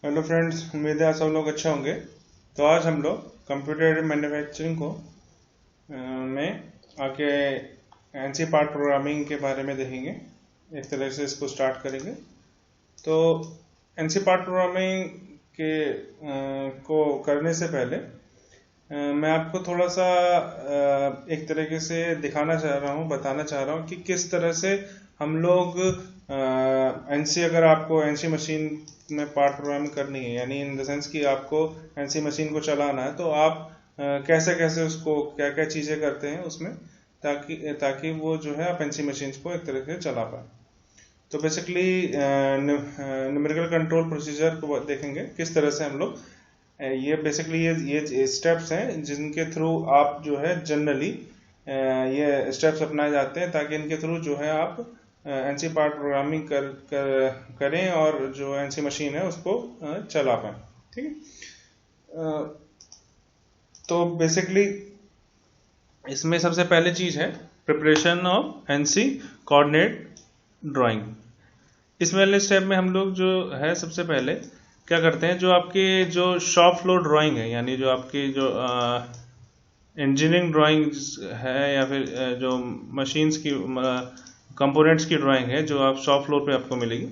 Hello friends, उम्मीद है आप सब लोग अच्छे होंगे। तो आज हम लोग कंप्यूटर मैन्युफैक्चरिंग को में आके एनसी पार्ट प्रोग्रामिंग के बारे में देखेंगे। एक तरह से इसको स्टार्ट करेंगे। तो एनसी पार्ट प्रोग्रामिंग के को करने से पहले मैं आपको थोड़ा सा एक तरीके से दिखाना चाह रहा हूँ, बताना चाह रहा हूँ कि किस तरह से हम लोग एनसी, अगर आपको एनसी मशीन में पार्ट प्रोग्रामिंग करनी है, यानी इन द सेंस कि आपको एनसी मशीन को चलाना है, तो आप कैसे कैसे उसको क्या क्या चीज़ें करते हैं उसमें, ताकि ताकि वो जो है आप एनसी मशीन को एक तरह से चला पाए। तो बेसिकली न्यूमेरिकल कंट्रोल प्रोसीजर को देखेंगे किस तरह से हम लोग ये बेसिकली ये स्टेप्स हैं जिनके थ्रू आप जो है जनरली ये स्टेप्स अपनाए जाते हैं, ताकि इनके थ्रू जो है आप एनसी पार्ट प्रोग्रामिंग करें और जो एनसी मशीन है उसको चला पाएं। ठीक है। तो बेसिकली इसमें सबसे पहले चीज है preparation of NC coordinate drawing. इस वाले स्टेप में हम लोग जो है सबसे पहले क्या करते हैं, जो आपके जो शॉप फ्लोर ड्राइंग है, यानी जो आपकी जो इंजीनियरिंग ड्राइंग है या फिर जो मशीन्स की कंपोनेंट्स की ड्राइंग है जो आप शॉप फ्लोर पे आपको मिलेगी,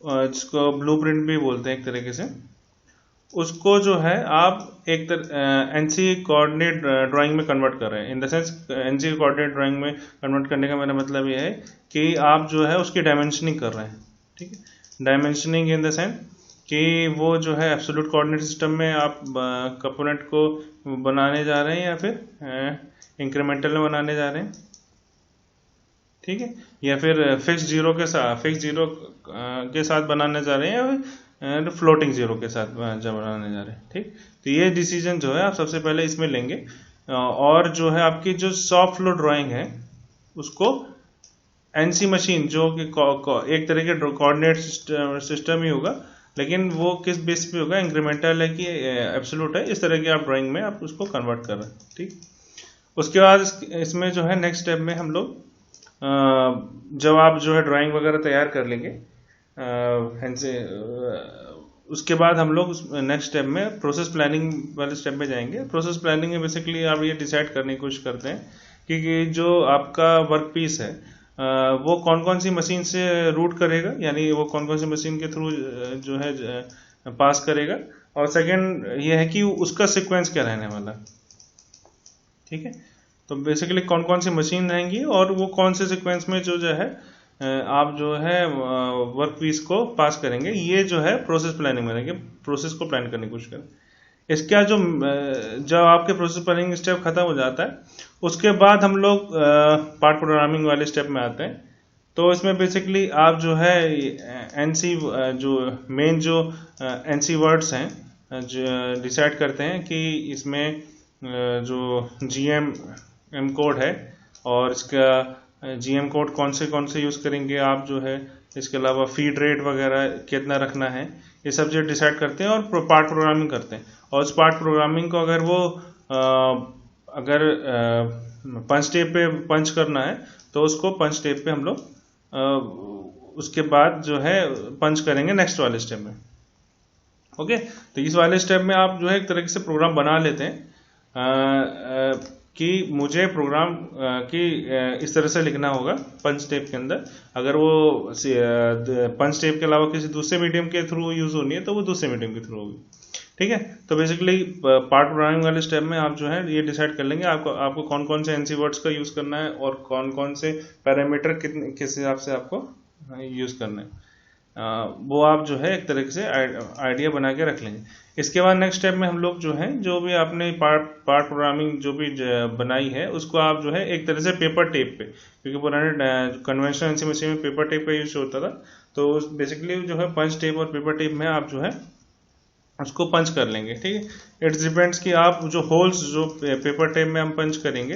जिसको ब्लूप्रिंट भी बोलते हैं एक तरीके से, उसको जो है आप एक एनसी कोऑर्डिनेट ड्राइंग में कन्वर्ट कर रहे हैं। In the sense NC coordinate drawing में कन्वर्ट करने का मेरा मतलब ये है कि आप जो है उसकी डायमेंशनिंग कर रहे हैं। ठीक है। डायमेंशनिंग इन द सेंस कि वो जो है एब्सोल्यूट कोऑर्डिनेट सिस्टम में आप कंपोनेंट को बनाने जा रहे हैं या फिर इंक्रीमेंटल में बनाने जा रहे हैं। ठीक है। या फिर फिक्स जीरो के साथ बनाने जा रहे हैं, या फिर फ्लोटिंग जीरो के साथ जब बनाने जा रहे हैं। ठीक। तो ये डिसीजन जो है आप सबसे पहले इसमें लेंगे, और जो है आपकी जो शॉप फ्लोर ड्राइंग है उसको एनसी मशीन, जो कि एक तरह के कोऑर्डिनेट सिस्टम ही होगा, लेकिन वो किस बेस पे होगा, इंक्रीमेंटल है कि एब्सोल्यूट है, इस तरह की आप ड्राइंग में आप उसको कन्वर्ट कर रहे हैं। ठीक। उसके बाद इसमें जो है नेक्स्ट स्टेप में हम लोग जब आप जो है ड्राइंग वगैरह तैयार कर लेंगे, उसके बाद हम लोग नेक्स्ट स्टेप में प्रोसेस प्लानिंग वाले स्टेप में जाएंगे। प्रोसेस प्लानिंग में बेसिकली आप ये डिसाइड करने की कोशिश करते हैं कि जो आपका वर्क पीस है वो कौन कौन सी मशीन से रूट करेगा, यानी वो कौन कौन सी मशीन के थ्रू जो है पास करेगा, और सेकंड ये है कि उसका सीक्वेंस क्या रहने वाला। ठीक है। तो बेसिकली कौन कौन सी मशीन रहेंगी और वो कौन से सीक्वेंस में जो है आप जो है वर्क पीस को पास करेंगे, ये जो है प्रोसेस प्लानिंग में रहेंगे। प्रोसेस को प्लान करने की कोशिश करें। इसका जो जब आपके प्रोसेस प्लानिंग स्टेप खत्म हो जाता है, उसके बाद हम लोग पार्ट प्रोग्रामिंग वाले स्टेप में आते हैं। तो इसमें बेसिकली आप जो है एनसी जो मेन जो एनसी वर्ड्स हैं जो डिसाइड करते हैं कि इसमें जो जीएम कोड है, और इसका जीएम कोड कौन से यूज़ करेंगे आप जो है, इसके अलावा फीड रेट वगैरह कितना रखना है, ये सब जो डिसाइड करते हैं और पार्ट प्रोग्रामिंग करते हैं। और उस पार्ट प्रोग्रामिंग को अगर वो अगर पंच टेप पे पंच करना है तो उसको पंच टेप पे हम लोग उसके बाद जो है पंच करेंगे नेक्स्ट वाले स्टेप में। ओके। तो इस वाले स्टेप में आप जो है एक तरीके से प्रोग्राम बना लेते हैं कि मुझे प्रोग्राम की इस तरह से लिखना होगा पंच टेप के अंदर। अगर वो पंच टेप के अलावा किसी दूसरे मीडियम के थ्रू यूज होनी है तो वो दूसरे मीडियम के थ्रू होगी। ठीक है। तो बेसिकली पार्ट प्रोग्रामिंग वाले स्टेप में आप जो है ये डिसाइड कर लेंगे आपको कौन कौन से एनसी वर्ड्स का यूज करना है और कौन कौन से पैरामीटर किस हिसाब से आपको यूज करना है। वो आप जो है एक तरीके से आइडिया बना के रख लेंगे। इसके बाद नेक्स्ट स्टेप में हम लोग जो है जो भी आपने पार्ट प्रोग्रामिंग जो भी बनाई है उसको आप जो है एक तरह से पेपर टेप पे, क्योंकि पुराने कन्वेंशनल एनसी मशीन में पेपर टेप का यूज होता था, तो बेसिकली जो है पंच टेप और पेपर टेप में आप जो है उसको पंच कर लेंगे। ठीक है। इट्स डिपेंड्स कि आप जो होल्स जो पेपर टेप में हम पंच करेंगे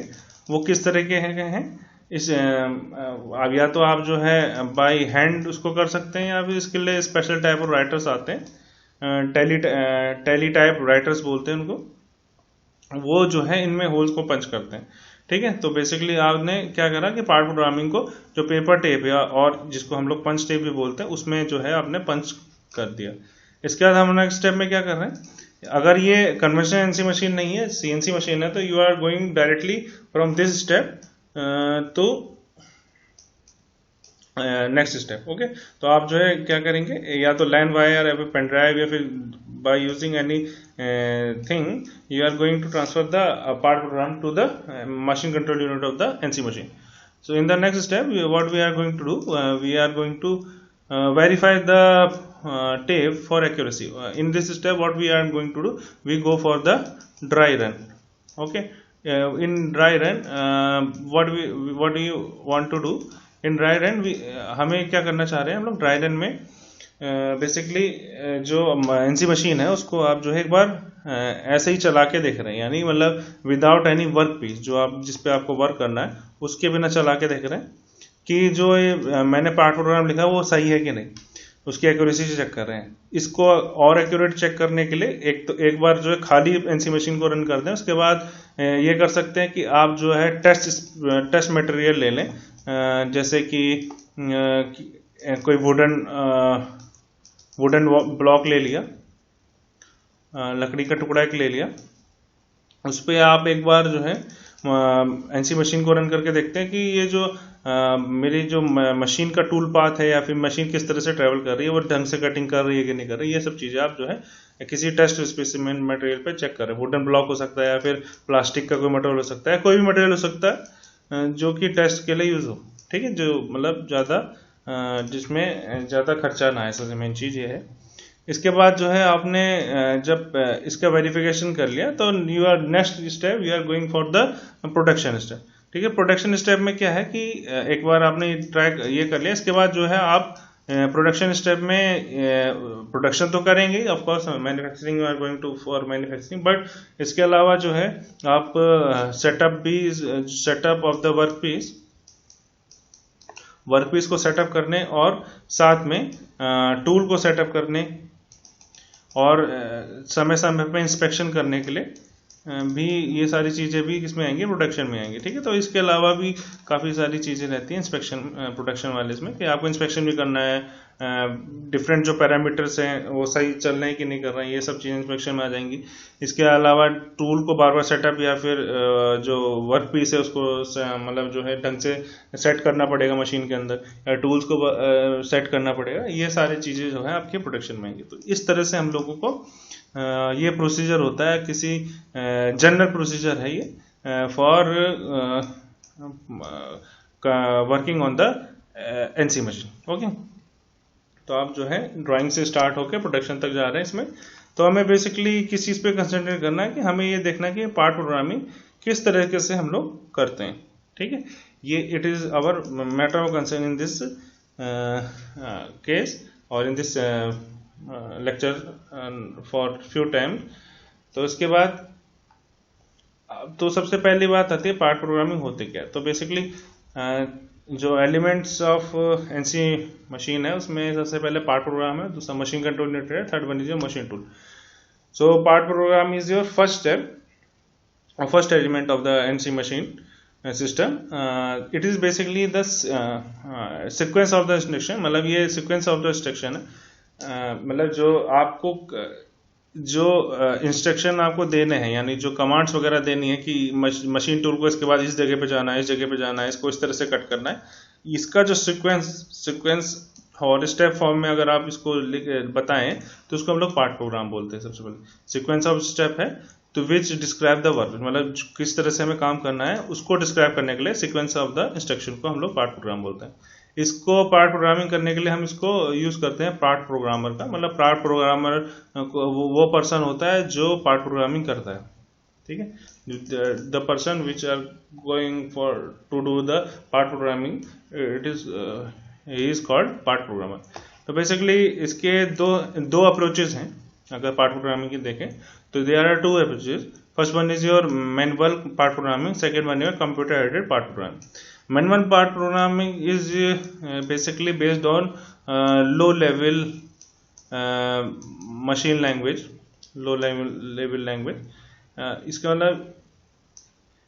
वो किस तरह के हैं। इस अब या तो आप जो है बाय हैंड उसको कर सकते हैं, या फिर इसके लिए स्पेशल टाइप ऑफ राइटर्स आते हैं, टैली टाइप राइटर्स बोलते हैं उनको, वो जो है इनमें होल्स को पंच करते हैं। ठीक है। तो बेसिकली आपने क्या करा कि पार्ट प्रोग्रामिंग को जो पेपर टेप या और जिसको हम लोग पंच टेप भी बोलते हैं उसमें जो है आपने पंच कर दिया। इसके बाद हम नेक्स्ट स्टेप में क्या कर रहे हैं, अगर ये कन्वेंशनल एनसी मशीन नहीं है, सीएनसी मशीन है, तो you are going directly from this step to next step. Okay, तो आप जो है क्या करेंगे, या तो लैन वायर या फिर पेन ड्राइव या फिर by using anything you are going to transfer the part program to the machine control unit of the NC machine. So in the next step, what we are going to do, we are going to verify the tape for accuracy. In this step, what we are going to do, we go for the dry run. Okay, in dry run, what do you want to do? In dry run, हमें क्या करना चाह रहे हैं हम लोग dry run में, basically जो एनसी मशीन है उसको आप जो है एक बार ऐसे ही चला के देख रहे हैं, यानी मतलब विदाउट एनी वर्क पीस, जो आप जिस पे आपको वर्क करना है उसके बिना चला के देख रहे हैं कि जो ये मैंने पार्ट प्रोग्राम लिखा है वो सही है कि नहीं, उसकी एक्यूरेसी से चेक कर रहे हैं। इसको और एक्यूरेट चेक करने के लिए एक बार जो है खाली एनसी मशीन को रन कर दें, उसके बाद ये कर सकते हैं कि आप जो है टेस्ट मटेरियल ले लें, जैसे कि कोई वुडन ब्लॉक ले लिया, लकड़ी का टुकड़ा एक ले लिया, उस पर आप एक बार जो है एनसी मशीन को रन करके देखते हैं कि ये जो मेरी जो मशीन का टूल पाथ है या फिर मशीन किस तरह से ट्रेवल कर रही है, वो ढंग से कटिंग कर रही है कि नहीं कर रही है। ये सब चीज़ें आप जो है किसी टेस्ट स्पेसिमेन मटेरियल पे चेक करें। वुडन ब्लॉक हो सकता है या फिर प्लास्टिक का कोई मटेरियल हो सकता है, कोई भी मटेरियल हो सकता है जो कि टेस्ट के लिए यूज़ हो, ठीक है, जो मतलब ज़्यादा जिसमें ज़्यादा खर्चा ना आए, सबसे मेन चीज़ ये है। इसके बाद जो है आपने जब इसका वेरिफिकेशन कर लिया तो you are next step you are going for the production step. ठीक है, प्रोडक्शन स्टेप में क्या है कि एक बार आपने ट्रैक ये कर लिया, इसके बाद जो है आप प्रोडक्शन स्टेप में प्रोडक्शन तो करेंगे of course, manufacturing you are going to for manufacturing, but इसके अलावा जो है आप सेटअप ऑफ द वर्कपीस को सेटअप करने और साथ में टूल को सेटअप करने और समय समय पर इंस्पेक्शन करने के लिए भी ये सारी चीज़ें भी किसमें आएंगी, प्रोडक्शन में आएंगी। ठीक है, तो इसके अलावा भी काफ़ी सारी चीज़ें रहती हैं इंस्पेक्शन प्रोडक्शन वाले इसमें, कि आपको इंस्पेक्शन भी करना है, डिफरेंट जो पैरामीटर्स हैं वो सही चल रहे हैं कि नहीं कर रहे हैं, ये सब चीज़ें इंस्पेक्शन में आ जाएंगी। इसके अलावा टूल को बार बार सेटअप या फिर जो वर्क पीस है उसको मतलब जो है ढंग से सेट करना पड़ेगा मशीन के अंदर, या टूल्स को सेट करना पड़ेगा, ये सारी चीज़ें जो है आपके प्रोडक्शन में आएंगी। तो इस तरह से हम लोगों को ये प्रोसीजर होता है, किसी जनरल प्रोसीजर है ये for working on the NC machine. Okay, तो आप जो है ड्राइंग से स्टार्ट होकर प्रोडक्शन तक जा रहे हैं इसमें। तो हमें बेसिकली किस चीज़ पे कंसंट्रेट करना है कि हमें ये देखना है कि पार्ट प्रोग्रामिंग किस तरीके से हम लोग करते हैं। ठीक है, ये it is our matter of concern in this case और in this lecture for few time. तो इसके बाद तो सबसे पहली बात आती है पार्ट प्रोग्रामिंग होते क्या। तो बेसिकली जो एलिमेंट्स ऑफ एनसी मशीन है उसमें सबसे पहले पार्ट प्रोग्राम है, दूसरा मशीन कंट्रोल यूनिट है, third one is your machine tool. So part programme is your first step, first element of the NC machine system. It is basically the sequence of the instruction, मतलब ये sequence of the instruction है, मतलब जो आपको जो instruction आपको देने हैं, यानी जो कमांड्स वगैरह देनी है कि मशीन टूल को इसके बाद इस जगह पे जाना है, इस जगह पे जाना है, इसको इस तरह से कट करना है, इसका जो सीक्वेंस और स्टेप फॉर्म में अगर आप इसको बताएं तो उसको हम लोग पार्ट प्रोग्राम बोलते हैं। सबसे पहले सीक्वेंस ऑफ स्टेप है तो विच डिस्क्राइब द वर्क, मतलब किस तरह से हमें काम करना है उसको डिस्क्राइब करने के लिए सीक्वेंस ऑफ द इंस्ट्रक्शन को हम लोग पार्ट प्रोग्राम बोलते हैं। इसको पार्ट प्रोग्रामिंग करने के लिए हम इसको यूज करते हैं पार्ट प्रोग्रामर का, मतलब पार्ट प्रोग्रामर वो पर्सन होता है जो पार्ट प्रोग्रामिंग करता है। ठीक है, the person which are going for to do the part programming, it is called part programmer. तो बेसिकली इसके दो अप्रोचेज हैं अगर पार्ट प्रोग्रामिंग की देखें तो there are two approaches. First one is your manual part programming, second one your computer aided part programming. Manual part programming is basically based on low level machine language, low level language। इसका मतलब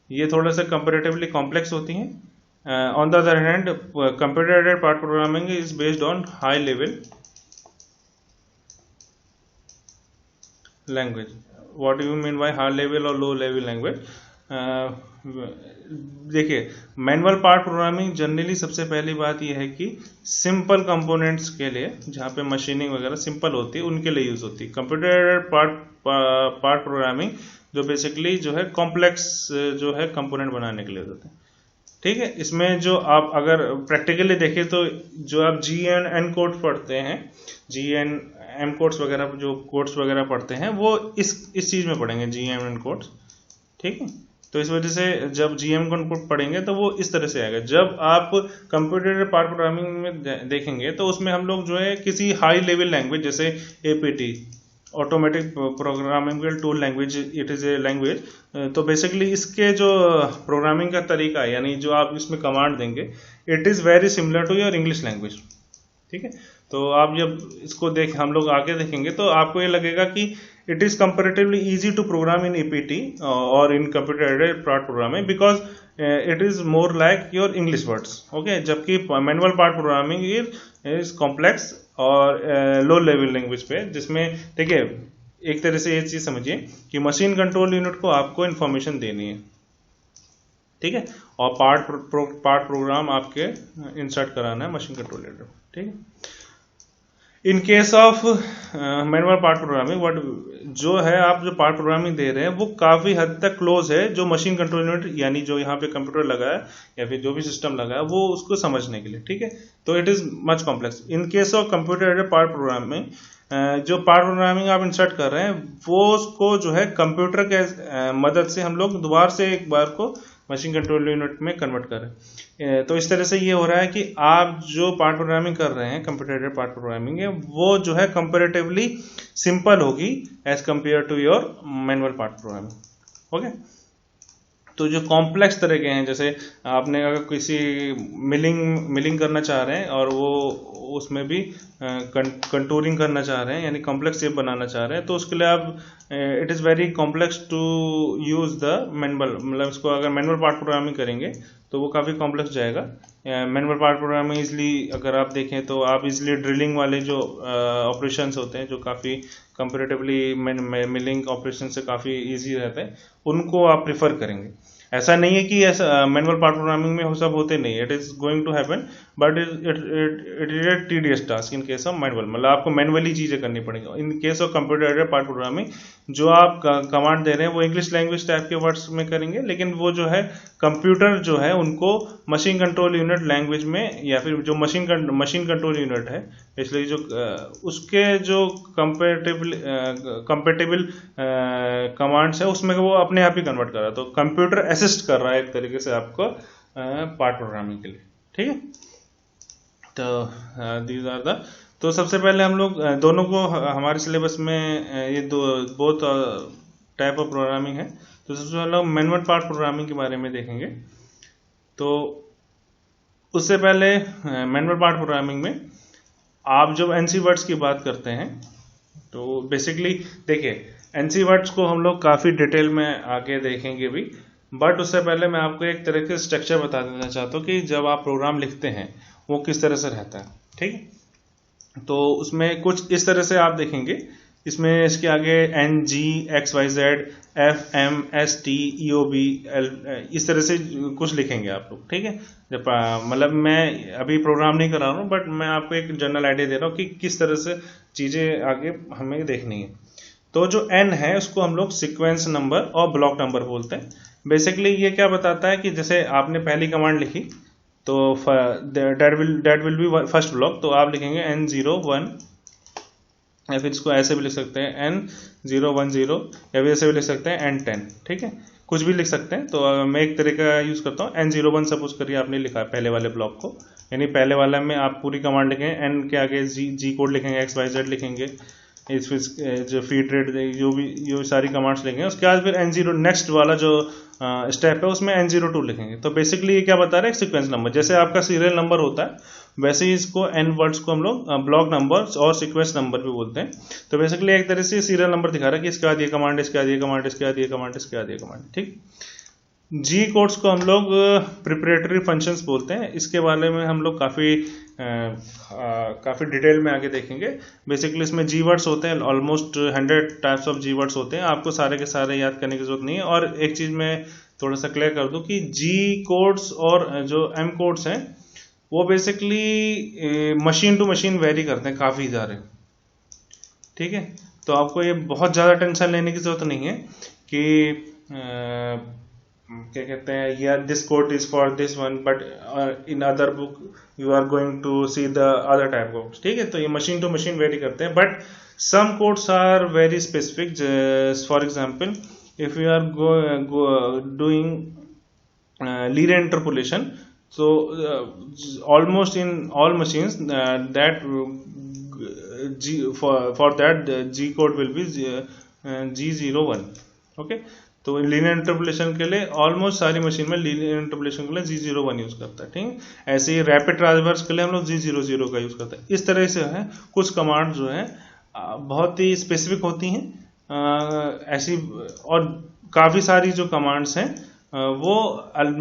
ये थोड़ा सा comparatively complex होती हैं। On the other hand, computer aided part programming is based on high level language, what you mean by high level और low level language? देखिए, manual part programming generally सबसे पहली बात यह है कि सिंपल कंपोनेंट्स के लिए, जहाँ पे मशीनिंग वगैरह सिंपल होती है, उनके लिए यूज होती है। कंप्यूटर पार्ट प्रोग्रामिंग जो बेसिकली जो है कॉम्प्लेक्स जो है कंपोनेंट बनाने के लिए होते हैं। ठीक है, इसमें जो आप अगर प्रैक्टिकली देखें तो जो आप GN कोड्स पढ़ते हैं, GN कोड्स वगैरह जो कोड्स वगैरह पढ़ते हैं, वो इस चीज में पढ़ेंगे, GN कोड्स। ठीक है, तो इस वजह से जब GN कोड पढ़ेंगे तो वो इस तरह से आएगा। जब आप कंप्यूटर पार्ट प्रोग्रामिंग में देखेंगे तो उसमें हम लोग जो है किसी हाई लेवल लैंग्वेज जैसे APT, automatic programming tool language, it is a language, तो बेसिकली इसके जो प्रोग्रामिंग का तरीका है, यानी जो आप इसमें कमांड देंगे, it is very similar to your English language. ठीक है, तो आप जब इसको हम लोग आगे देखेंगे तो आपको ये लगेगा कि it is comparatively easy to program in APT और in computer aided part programming because it is more like your English words. Okay, जबकि manual part programming is complex और लो लेवल लैंग्वेज पे, जिसमें देखिए एक तरह से ये चीज समझिए कि मशीन कंट्रोल यूनिट को आपको इंफॉर्मेशन देनी है। ठीक है, और पार्ट प्रोग्राम आपके इंसर्ट कराना है मशीन कंट्रोल यूनिट। ठीक है, इन case of manual part programming what जो है आप जो पार्ट प्रोग्रामिंग दे रहे हैं वो काफी हद तक क्लोज है जो मशीन कंट्रोल यूनिट, यानी जो यहाँ पे कंप्यूटर लगा है या फिर जो भी सिस्टम लगा है, वो उसको समझने के लिए। ठीक है, तो it is much complex. In case of computer aided part programming, जो पार्ट प्रोग्रामिंग आप इंसर्ट कर रहे हैं वो उसको जो है कंप्यूटर के मदद से हम लोग दोबारा से एक बार को मशीन कंट्रोल यूनिट में कन्वर्ट करें। तो इस तरह से ये हो रहा है कि आप जो पार्ट प्रोग्रामिंग कर रहे हैं, कंप्यूटर पार्ट प्रोग्रामिंग है, वो जो है कंपैरेटिवली सिंपल होगी as compare to your manual part programming. Okay, तो जो कॉम्प्लेक्स तरह के हैं, जैसे आपने अगर किसी मिलिंग करना चाह रहे हैं और वो उसमें भी कंटूरिंग करना चाह रहे हैं, यानी कॉम्प्लेक्स शेप बनाना चाह रहे हैं, तो उसके लिए आप it is very complex to use the manual, मतलब इसको अगर मैनुअल पार्ट प्रोग्रामिंग करेंगे तो वो काफ़ी कॉम्प्लेक्स जाएगा। मैनुअल पार्ट प्रोग्रामिंग इजली अगर आप देखें तो आप इजली ड्रिलिंग वाले जो ऑपरेशंस होते हैं, जो काफ़ी कंपेरेटिवली मिलिंग ऑपरेशन से काफ़ी ईजी रहते हैं, उनको आप प्रिफर करेंगे। ऐसा नहीं है कि ऐसा मैनुअल पार्ट प्रोग्रामिंग में वो सब होते नहीं, it is going to happen, but it is a tedious task in case of manual, मतलब आपको मैनुअली चीजें करनी पड़ेंगी। In case of computer aided part programming जो आप कमांड दे रहे हैं वो इंग्लिश लैंग्वेज टाइप के वर्ड्स में करेंगे, लेकिन वो जो है कंप्यूटर जो है उनको मशीन कंट्रोल यूनिट लैंग्वेज में, या फिर जो मशीन कंट्रोल यूनिट है, इसलिए जो उसके जो कंपेटेबल कमांड्स है उसमें वो अपने आप ही कन्वर्ट कर रहा है। तो कंप्यूटर असिस्ट कर रहा है एक तरीके से आपको पार्ट प्रोग्रामिंग के लिए। ठीक है, तो दीज आर द, तो सबसे पहले हम लोग दोनों को हमारे सिलेबस में ये बहुत टाइप ऑफ प्रोग्रामिंग है, तो सबसे पहले हम मैनुअल पार्ट प्रोग्रामिंग के बारे में देखेंगे। तो उससे पहले मैनुअल पार्ट प्रोग्रामिंग में आप जब एनसी वर्ड्स की बात करते हैं तो बेसिकली देखिए एनसी वर्ड्स को हम लोग काफ़ी डिटेल में आगे देखेंगे भी, बट उससे पहले मैं आपको एक तरह के स्ट्रक्चर बता देना चाहता हूँ कि जब आप प्रोग्राम लिखते हैं वो किस तरह से रहता है। ठीक है, तो उसमें कुछ इस तरह से आप देखेंगे, इसमें इसके आगे NG XYZ FM ST EOB L इस तरह से कुछ लिखेंगे आप लोग। ठीक है, जब मतलब मैं अभी प्रोग्राम नहीं कर रहा हूँ, बट मैं आपको एक जनरल आइडिया दे रहा हूँ कि किस तरह से चीज़ें आगे हमें देखनी है। तो जो N है उसको हम लोग सीक्वेंस नंबर और ब्लॉक नंबर बोलते हैं। बेसिकली ये क्या बताता है कि जैसे आपने पहली कमांड लिखी तो that will be first block, तो आप लिखेंगे N01, या फिर इसको ऐसे भी लिख सकते हैं N010, या फिर ऐसे भी लिख सकते हैं N10। ठीक है, कुछ भी लिख सकते हैं। तो मैं एक तरीका यूज करता हूँ, N01 सपोज करिए आपने लिखा है पहले वाले ब्लॉक को, यानी पहले वाले में आप पूरी कमांड लिखेंगे, N के आगे G कोड लिखेंगे, XYZ लिखेंगे, जो फीड रेट जो सारी कमांड्स लेंगे। उसके बाद फिर N0 नेक्स्ट वाला जो स्टेप है उसमें N02 लिखेंगे। तो बेसिकली ये क्या बता रहा है, सीक्वेंस नंबर, जैसे आपका सीरियल नंबर होता है वैसे ही इसको N वर्ड्स को हम लोग ब्लॉक नंबर और सीक्वेंस नंबर भी बोलते हैं। तो बेसिकली एक तरह से सीरियल नंबर दिखा रहा है कि इसके बाद ये कमांड, इसके बाद ये कमांड, इसके बाद ये कमांड, इसके बाद ये कमांड। ठीक, जी कोड्स को हम लोग प्रिपरेटरी फंक्शंस बोलते हैं। इसके बारे में हम लोग काफ़ी डिटेल में आगे देखेंगे। बेसिकली इसमें जी वर्ड्स होते हैं, almost 100 types of G words होते हैं। आपको सारे के सारे याद करने की जरूरत नहीं है। और एक चीज़ मैं थोड़ा सा क्लियर कर दूं कि जी कोड्स और जो एम कोड्स हैं वो basically machine to machine vary करते हैं काफ़ी ज़्यादा, ठीक है। तो आपको ये बहुत ज़्यादा टेंशन लेने की जरूरत नहीं है कि क्या कहते हैं, या this code is for this one but in other book you are going to see the other type codes, ठीक है। तो ये मशीन टू मशीन वेरी करते हैं, but some codes are very specific. For example, if you are doing linear interpolation, so almost in all machines that for that G code will be G01, okay. तो linear interpolation के लिए almost सारी machine में linear interpolation के लिए G01 use करता है, ठीक। ऐसे ही रैपिड ट्रांसवर्स के लिए हम लोग G00 का यूज करते हैं। इस तरह से है कुछ कमांड जो है बहुत ही स्पेसिफिक होती हैं ऐसी, और काफ़ी सारी जो कमांड्स हैं वो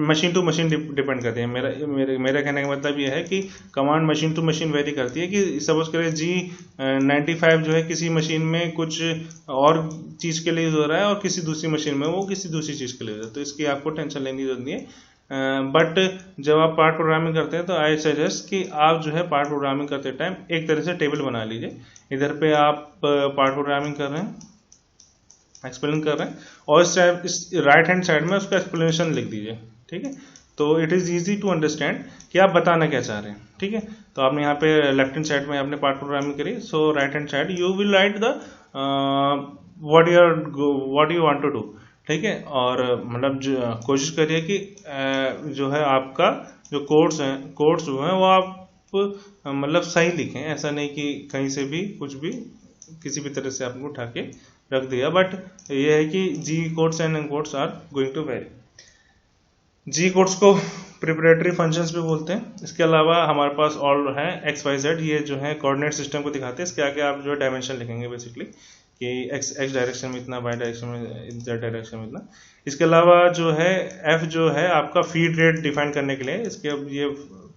मशीन टू मशीन डिपेंड करती है। मेरा कहने का मतलब ये है कि command machine to machine vary करती है। कि सपोज करें G95 जो है किसी मशीन में कुछ और चीज़ के लिए यूज हो रहा है और किसी दूसरी मशीन में वो किसी दूसरी चीज़ के लिए यूज है, तो इसकी आपको टेंशन लेने की जरूरत नहीं है। बट जब आप पार्ट प्रोग्रामिंग करते हैं तो आई सजेस्ट कि आप जो है पार्ट प्रोग्रामिंग करते टाइम एक तरह से टेबल बना लीजिए। इधर पे आप पार्ट प्रोग्रामिंग कर रहे हैं, एक्सप्लेन कर रहे हैं, और इस राइट हैंड साइड में उसका एक्सप्लेनेशन लिख दीजिए, ठीक है। तो it is easy to understand कि आप बताना क्या चाह रहे हैं, ठीक है। तो आपने यहाँ पे लेफ्ट हैंड साइड में आपने पार्ट प्रोग्रामिंग करी, so right hand side you will write the what you want to do, ठीक है। और मतलब कोशिश करिए कि जो है आपका जो कोड्स जो हैं वो आप मतलब सही लिखें। ऐसा नहीं कि कहीं से भी कुछ भी किसी भी तरह से आपको उठा के रख दिया। बट ये है कि G codes and M codes are going to vary. G codes को प्रिपरेटरी फंक्शंस भी बोलते हैं। इसके अलावा हमारे पास और है एक्स वाई जेड, ये जो है कोऑर्डिनेट सिस्टम को दिखाते हैं। इसके आगे आप जो है डायमेंशन लिखेंगे बेसिकली कि एक्स डायरेक्शन में इतना, वाई डायरेक्शन में, जेड डायरेक्शन में इतना। इसके अलावा जो है एफ जो है आपका फीड रेट डिफाइन करने के लिए, इसके ये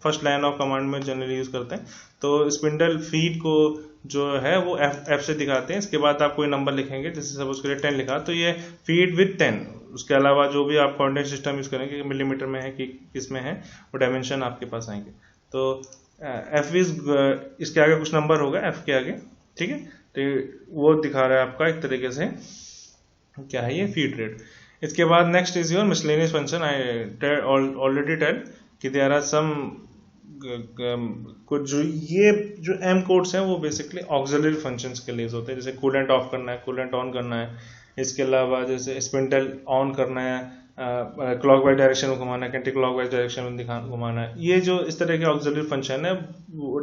फर्स्ट लाइन ऑफ कमांड में जनरली यूज करते हैं। तो स्पिंडल फीड को जो है वो एफ से दिखाते हैं। इसके बाद आप कोई नंबर लिखेंगे, जैसे सपोज करिए 10 लिखा तो ये फीड विद 10। उसके अलावा जो भी आप कोऑर्डिनेट सिस्टम यूज करेंगे, मिलीमीटर में है कि किस में है, वो डायमेंशन आपके पास आएंगे। तो एफ इज, इसके आगे कुछ नंबर होगा एफ के आगे, ठीक है। तो वो दिखा रहा है आपका एक तरीके से क्या है ये फीड रेट। इसके बाद next is your miscellaneous function. I already tell that there are some कुछ ये जो एम कोड्स हैं वो बेसिकली ऑक्सिलरी फंक्शंस के लिए होते हैं। जैसे कूलेंट ऑफ करना है, कूलेंट ऑन करना है। इसके अलावा जैसे स्पिंडल ऑन करना है, क्लॉकवाइज डायरेक्शन में घुमाना है, एंटी क्लॉकवाइज डायरेक्शन में घुमाना है। ये जो इस तरह के ऑक्सिलरी फंक्शन है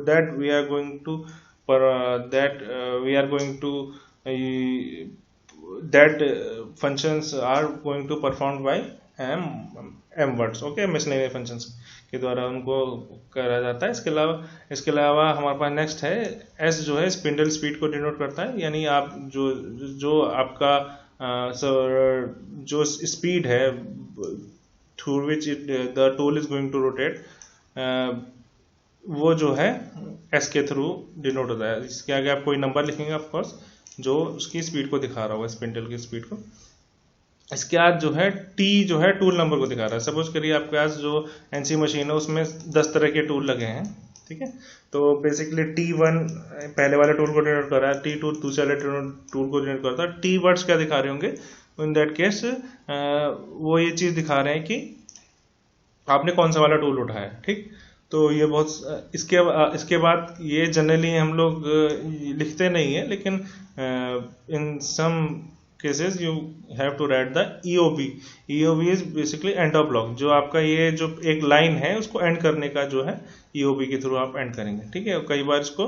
that we are going to that functions are going to performed by m words, okay, miscellaneous functions के द्वारा उनको करा जाता है। इसके अलावा हमारे पास नेक्स्ट है एस, जो है स्पिंडल स्पीड को डिनोट करता है। यानी आप जो आपका जो स्पीड है through which the tool is going to rotate, वो जो है एस के थ्रू डिनोट होता है। इसके आगे आप कोई नंबर लिखेंगे ऑफ कोर्स जो उसकी स्पीड को दिखा रहा होगा, स्पिंडल की स्पीड को। इसके बाद जो है टी जो है टूल नंबर को दिखा रहा है। सपोज करिए आपके पास जो एनसी मशीन है उसमें 10 तरह के टूल लगे हैं, ठीक है। तो बेसिकली T1 पहले वाले टूल को डिनोट कर रहा है, T2 दूसरे वाले टूल को डिनोट करता है। टी वर्ड्स क्या दिखा रहे होंगे इन दैट केस, वो ये चीज दिखा रहे हैं कि आपने कौन सा वाला टूल उठाया, ठीक। तो ये बहुत इसके बाद ये जनरली हम लोग लिखते नहीं है, लेकिन in some cases you have to write the EOB। EOB is basically end of block. जो आपका ये जो एक लाइन है उसको एंड करने का जो है EOB के थ्रू आप एंड करेंगे, ठीक है। कई बार इसको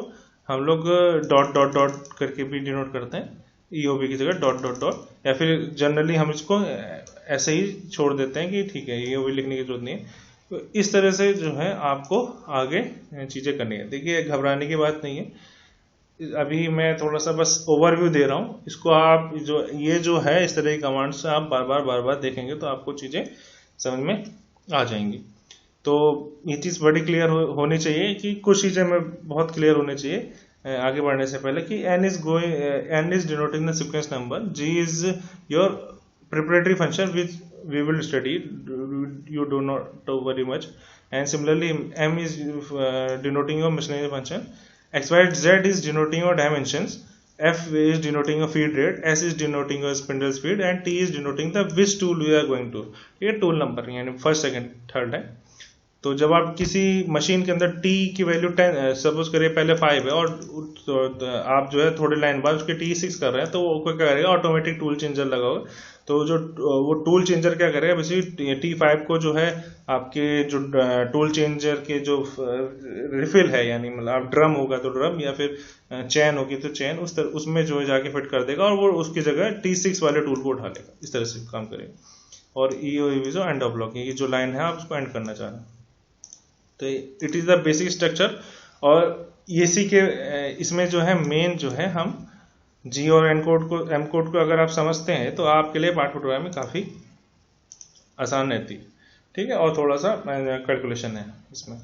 हम लोग डॉट डॉट डॉट करके भी डिनोट करते हैं, EOB की जगह डॉट डॉट डॉट, या फिर जनरली हम इसको ऐसे ही छोड़ देते हैं कि ठीक है EOB लिखने की जरूरत नहीं है। तो इस तरह से जो है आपको आगे चीजें करनी है। देखिए घबराने की बात नहीं है, अभी मैं थोड़ा सा बस ओवरव्यू दे रहा हूँ। इसको आप जो है इस तरह की कमांड्स आप बार बार देखेंगे तो आपको चीजें समझ में आ जाएंगी। तो ये चीज़ बड़ी क्लियर होनी चाहिए कि कुछ चीज़ें में बहुत क्लियर होनी चाहिए आगे बढ़ने से पहले कि n is denoting the sequence number, g is your preparatory function which we will study, you do not worry much, and similarly m is denoting your miscellaneous function, x y z is denoting your dimensions, f is denoting a feed rate, s is denoting a spindle speed, and t is denoting the which tool we are going to, ये tool number यानी first second third है। तो जब आप किसी machine के अंदर t की वैल्यू 10 सपोज करिए पहले 5 है और तो आप जो है थोड़ी लाइन बाद उसके t 6 कर रहे हैं, तो वो क्या करेगा, ऑटोमेटिक टूल चेंजर लगा होगा, तो जो वो टूल चेंजर क्या करेगा, बेसिकली T5 को जो है आपके जो टूल चेंजर के जो रिफिल है, यानी मतलब आप ड्रम होगा तो ड्रम या फिर चैन होगी तो चैन, उसमें जो है जाके फिट कर देगा और वो उसकी जगह T6 वाले टूल को उठा लेगा, इस तरह से काम करेगा। और ये जो एंड ऑफ ब्लॉक, ये जो लाइन है आप उसको एंड करना चाह रहे हैं, तो it is the basic structure. और इसी के इसमें जो है मेन जो है हम जी और एम कोड को अगर आप समझते हैं तो आपके लिए पार्ट प्रोग्रामिंग काफ़ी आसान रहती है, ठीक है, और थोड़ा सा कैलकुलेशन है इसमें।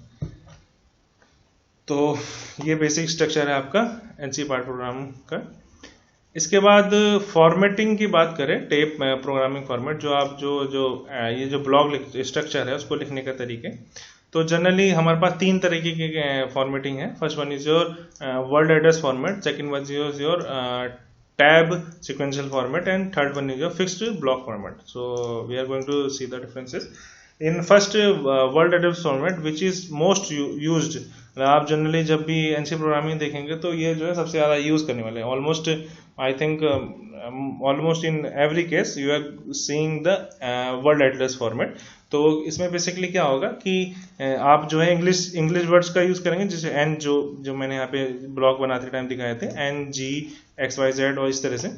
तो ये बेसिक स्ट्रक्चर है आपका एनसी पार्ट प्रोग्रामिंग का। इसके बाद फॉर्मेटिंग की बात करें, टेप प्रोग्रामिंग फॉर्मेट, जो आप जो ये जो ब्लॉक स्ट्रक्चर है उसको लिखने का तरीके, तो जनरली हमारे पास 3 तरीके की फॉर्मेटिंग है। First one is your word address format, second one is your tab sequential format, and third one is your fixed block format. So we are going to see the differences in first word address format which is most used. आप generally जब भी NC programming देखेंगे तो ये जो है सबसे ज़्यादा यूज करने वाले हैं। Almost I think almost in every case you are seeing the word address format. तो इसमें बेसिकली क्या होगा कि आप जो है इंग्लिश वर्ड्स का यूज करेंगे, जैसे एन जो मैंने यहाँ पे ब्लॉक बनाते टाइम दिखाए थे, N G X Y Z और इस तरह से।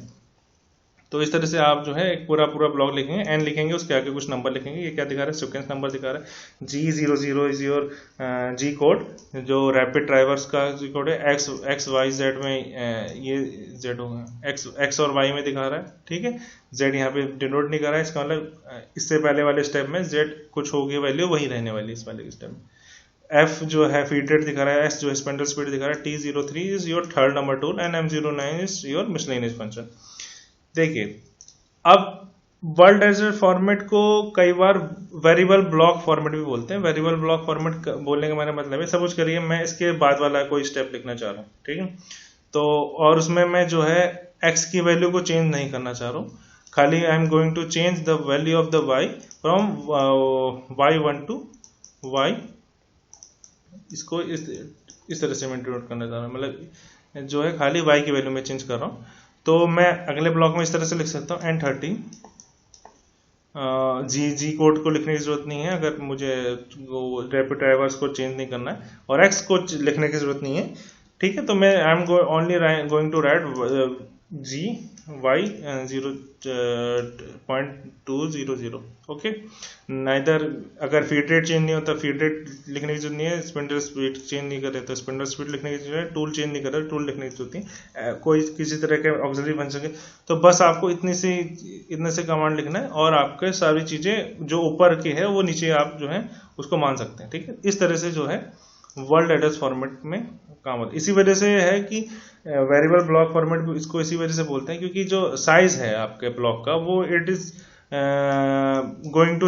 तो इस तरह से आप जो है एक पूरा ब्लॉक लिखेंगे, एन लिखेंगे, उसके आगे कुछ नंबर लिखेंगे। ये क्या दिखा रहा है, सीक्वेंस नंबर दिखा रहा है। G00 is your G code, जो रैपिड ड्राइवर्स का जी कोड है। एक्स वाई जेड में ये जेड होगा, एक्स और वाई में दिखा रहा है, ठीक है। जेड यहाँ पे डिनोट नहीं कर रहा है, इसका मतलब इससे पहले वाले स्टेप में जेड कुछ होगी वैल्यू वही रहने वाली इस वाले स्टेप में। एफ जो है फीड रेट दिखा रहा है, एस जो है स्पेंडल स्पीड दिखा रहा है, T03 is your third number tool, and M09 is your miscellaneous function. देखिए, अब वर्ड एड्रेस फॉर्मेट को कई बार वेरिएबल ब्लॉक फॉर्मेट भी बोलते हैं। वेरिएबल ब्लॉक फॉर्मेट बोलने का मेरा मतलब है, सपोज करिए मैं इसके बाद वाला कोई स्टेप लिखना चाह रहा हूँ, ठीक है, तो और उसमें मैं जो है x की वैल्यू को चेंज नहीं करना चाह रहा हूँ, खाली I am going to change the value of the y from y1 to y, इसको इस तरह से मैं डिनोट करना चाह रहा हूँ, मतलब जो है खाली y की वैल्यू में चेंज कर रहा हूँ। तो मैं अगले ब्लॉक में इस तरह से लिख सकता हूँ, N30 जी कोड को लिखने की जरूरत नहीं है अगर मुझे रैपिड ड्राइवर्स को चेंज नहीं करना है, और एक्स को लिखने की जरूरत नहीं है, ठीक है। तो मैं I am only going to write G Y 0.200, okay. Neither अगर फीड रेट चेंज नहीं होता, फीड रेट लिखने की जरूरत नहीं है, स्पिंडल स्पीड चेंज नहीं कर रहे तो स्पिंडल स्पीड लिखने की जरूरत है, टूल चेंज नहीं कर रहे टूल लिखने की जरूरत है, कोई किसी तरह के ऑक्सिलरी फंक्शन के, तो बस आपको इतने से कमांड लिखना है और आपके सारी चीजें जो ऊपर की है वो नीचे आप जो है उसको मान सकते हैं, ठीक है। इस तरह से जो है वर्ड एड्रेस फॉर्मेट में काम होता है। इसी वजह से है कि वेरिएबल ब्लॉक फॉर्मेट इसको इसी वजह से बोलते हैं, क्योंकि जो साइज है आपके ब्लॉक का वो इट इज गोइंग टू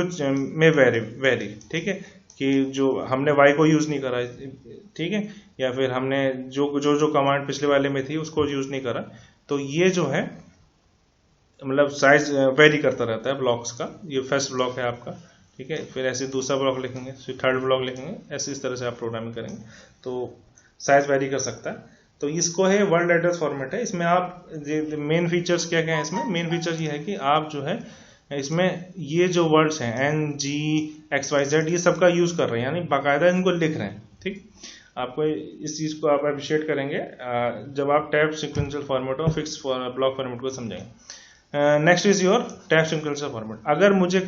में वेरी, ठीक है, कि जो हमने y को यूज नहीं करा, ठीक है, या फिर हमने जो कमांड पिछले वाले में थी उसको यूज नहीं करा, तो ये जो है मतलब साइज वेरी करता रहता है ब्लॉक्स का। ये फर्स्ट ब्लॉक है आपका, ठीक है, फिर ऐसे दूसरा ब्लॉक लिखेंगे, फिर थर्ड ब्लॉक लिखेंगे, ऐसे इस तरह से आप प्रोग्रामिंग करेंगे तो साइज वेरी कर सकता है। तो इसको है वर्ड एड्रेस फॉर्मेट है। इसमें आप मेन फीचर्स क्या क्या है, इसमें मेन फीचर ये है कि आप जो है इसमें ये जो वर्ड्स हैं N G X Y Z ये सबका यूज कर रहे हैं, यानी बाकायदा इनको लिख रहे हैं, ठीक। आपको इस चीज को आप अप्रिशिएट करेंगे जब आप टैब सीक्वेंशियल फॉर्मेट और फिक्स ब्लॉक फॉर्मेट को समझेंगे। Next is your tab sequential format. अगर मुझे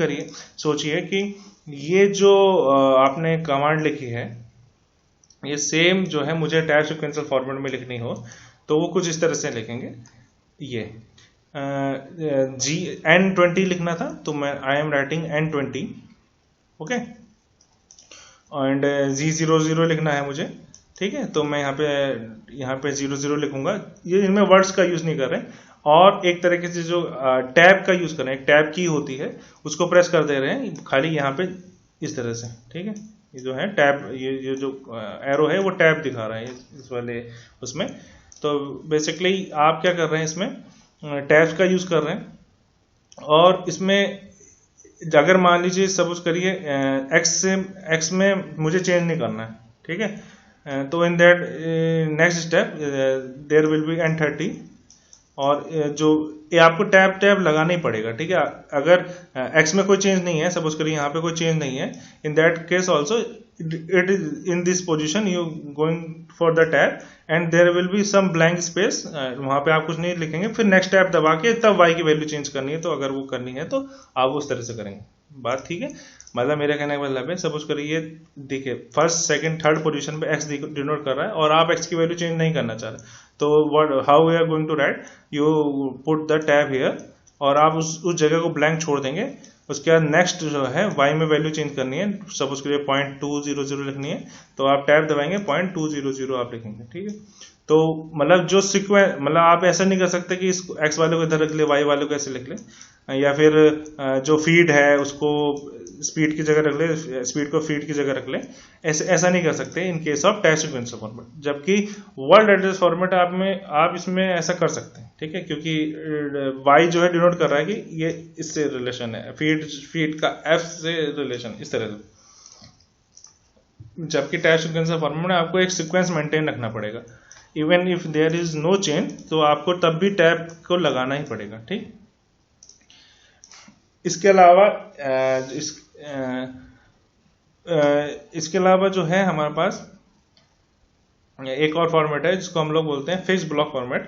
सोचिए कि ये जो आपने कमांड लिखी है ये सेम जो है मुझे टैब सीक्वेंशियल फॉर्मेट में लिखनी हो तो वो कुछ इस तरह से लिखेंगे। ये N20 लिखना था तो मैं I am writing N20 okay, and G00 लिखना है मुझे, ठीक है। तो मैं यहाँ पे 00 लिखूंगा। ये इनमें वर्ड्स का यूज नहीं कर रहे हैं, और एक तरीके से जो टैब का यूज कर रहे हैं, टैब की होती है उसको प्रेस कर दे रहे हैं खाली यहाँ पे इस तरह से, ठीक है। ये जो है टैब, ये जो एरो है वो टैब दिखा रहा है इस वाले उसमें। तो बेसिकली आप क्या कर रहे हैं, इसमें टैब्स का यूज कर रहे हैं, और इसमें अगर मान लीजिए सपोज करिए एक्स में मुझे चेंज नहीं करना है, ठीक है। तो in that next step there will be N30, और जो ये आपको टैब लगाना ही पड़ेगा, ठीक है। अगर एक्स में कोई चेंज नहीं है, सपोज करिए यहाँ पे कोई चेंज नहीं है, in that case also it is in this position you going for the tab, and there will be some blank space, वहां पे आप कुछ नहीं लिखेंगे, फिर नेक्स्ट टैब दबा के तब y की वैल्यू चेंज करनी है। तो अगर वो करनी है तो आप उस तरह से करेंगे, बात ठीक है। मतलब मेरा कहने का मतलब है, सपोज करिए देखिए फर्स्ट सेकंड थर्ड पोजीशन पे x डिनोट कर रहा है, और आप x की वैल्यू चेंज नहीं करना चाह रहे, तो what how we are going to write, you put the tab here, और आप उस जगह को ब्लैंक छोड़ देंगे। उसके बाद नेक्स्ट जो है y में वैल्यू चेंज करनी है, सपोज करिए 0.200 लिखनी है, तो आप टैब दबाएंगे 0.200 आप लिखेंगे, ठीक है। तो मतलब जो सीक्वेंस, मतलब आप ऐसा नहीं कर सकते कि इस x वाले को इधर रख ले, y वाले को ऐसे लिख ले, या फिर जो फीड है उसको स्पीड की जगह रख ले, स्पीड को फीड की जगह रख ले, ऐसा नहीं कर सकते इन case of tab sequencer format. जबकि वर्ड एड्रेस फॉर्मेट आप इसमें ऐसा कर सकते हैं, ठीक है, क्योंकि y जो है डिनोट कर रहा है कि ये इससे रिलेशन है, फीड का f से रिलेशन, इस तरह से। जबकि टैब सीक्वेंसर फॉर्मेट में आपको एक सीक्वेंस मेंटेन रखना पड़ेगा, even if there is no change, तो आपको तब भी टैब को लगाना ही पड़ेगा, ठीक। इसके अलावा जो है हमारे पास एक और फॉर्मेट है जिसको हम लोग बोलते हैं fix block format.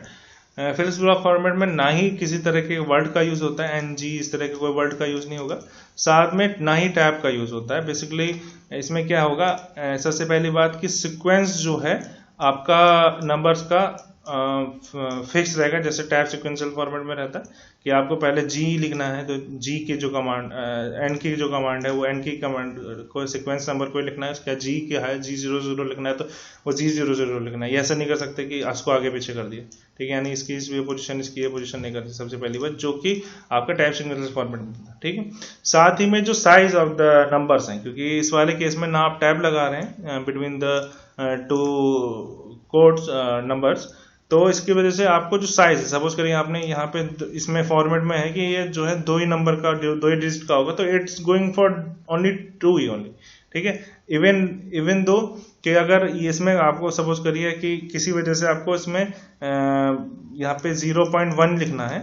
Fix block format में ना ही किसी तरह के वर्ड का यूज होता है, NG इस तरह के कोई वर्ड का यूज नहीं होगा, साथ में ना ही टैब का यूज होता है। बेसिकली इसमें क्या होगा, सबसे पहली बात कि सीक्वेंस जो है आपका नंबर्स का फिक्स रहेगा, जैसे टैब सीक्वेंशियल फॉर्मेट में रहता है कि आपको पहले G लिखना है, तो G की जो कमांड N की जो कमांड है वो N की कमांड को सीक्वेंस नंबर को लिखना है, उसका G क्या है G00 लिखना है, तो वो G00 लिखना है। ये ऐसा नहीं कर सकते कि उसको आगे पीछे कर दिए, ठीक है, यानी इसकी ये पोजीशन इसकी ये पोजीशन नहीं करती, सबसे पहली बात, जो कि आपका टैब सीक्वेंशियल फॉर्मेट में था, ठीक है। साथ ही में जो साइज ऑफ द नंबर्स हैं, क्योंकि इस वाले केस में ना आप टैब लगा रहे हैं between the two codes numbers, तो इसकी वजह से आपको जो साइज है, सपोज करिए आपने यहाँ पे इसमें फॉर्मेट में है कि ये जो है 2 ही नंबर का, 2 ही डिजिट का होगा, तो it's going for only 2 he only, ठीक है। इवन दो कि अगर इसमें आपको सपोज करिए कि किसी वजह से आपको इसमें यहाँ पे 0.1 लिखना है,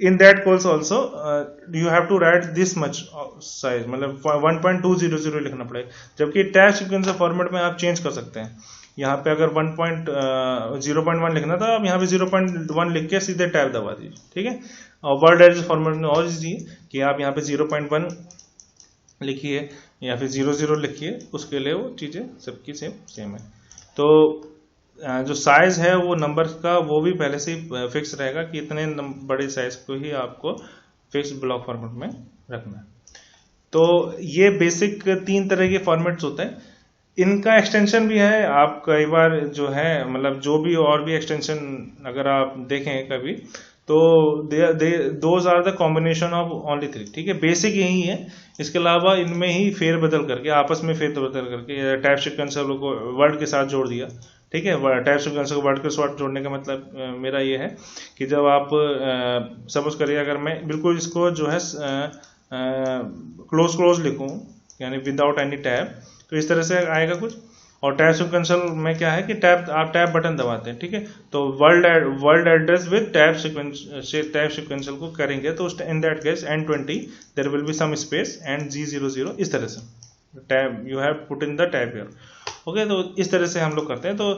in that case also you have to write this much size, मतलब 1.200 लिखना पड़ेगा। जबकि टैब सीक्वेंसर फॉर्मेट में आप चेंज कर सकते हैं, यहाँ पे अगर 0.1 लिखना था, आप यहाँ पे 0.1 लिख के सीधे टैब दबा दीजिए, ठीक है। और वर्ड एड्रेस फॉर्मेट में और इजी है कि आप यहाँ पे 0.1 लिखिए या फिर 00 लिखिए, उसके लिए वो चीज़ें सबकी सेम है। तो जो साइज है वो नंबर का वो भी पहले से ही फिक्स रहेगा कि इतने बड़े साइज को ही आपको फिक्स ब्लॉक फॉर्मेट में रखना है। तो ये बेसिक 3 तरह के फॉर्मेट्स होते हैं। इनका एक्सटेंशन भी है, आप कई बार जो है मतलब जो भी और भी एक्सटेंशन अगर आप देखें कभी, तो those are the combination of only 3, ठीक है। बेसिक यही है, इसके अलावा इनमें ही फेरबदल करके, आपस में फेरबदल करके टैब सीक्वेंसर को वर्ड के साथ जोड़ दिया, ठीक है। टैब सीक्वेंसर को वर्ड के साथ जोड़ने का मतलब मेरा ये है कि जब आप सपोज करिए अगर मैं बिल्कुल इसको जो है क्लोज लिखूं, यानी विदाउट एनी टैब, तो इस तरह से आएगा कुछ। और टैब सीक्वेंशियल में क्या है कि आप टैब बटन दबाते हैं, ठीक है। तो world address with tab sequential को करेंगे, तो in that case N20 there will be some space and G00, इस तरह से tab you have put in the tab here, okay. तो इस तरह से हम लोग करते हैं। तो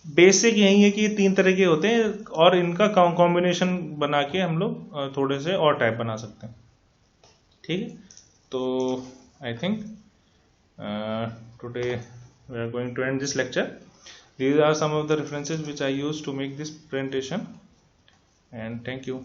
बेसिक यही है कि 3 तरह के होते हैं, और इनका कॉम्बिनेशन बना के हम लोग थोड़े से और टैब बना सकते हैं, ठीक है। तो I think today we are going to end this lecture. These are some of the references which I used to make this presentation, and thank you.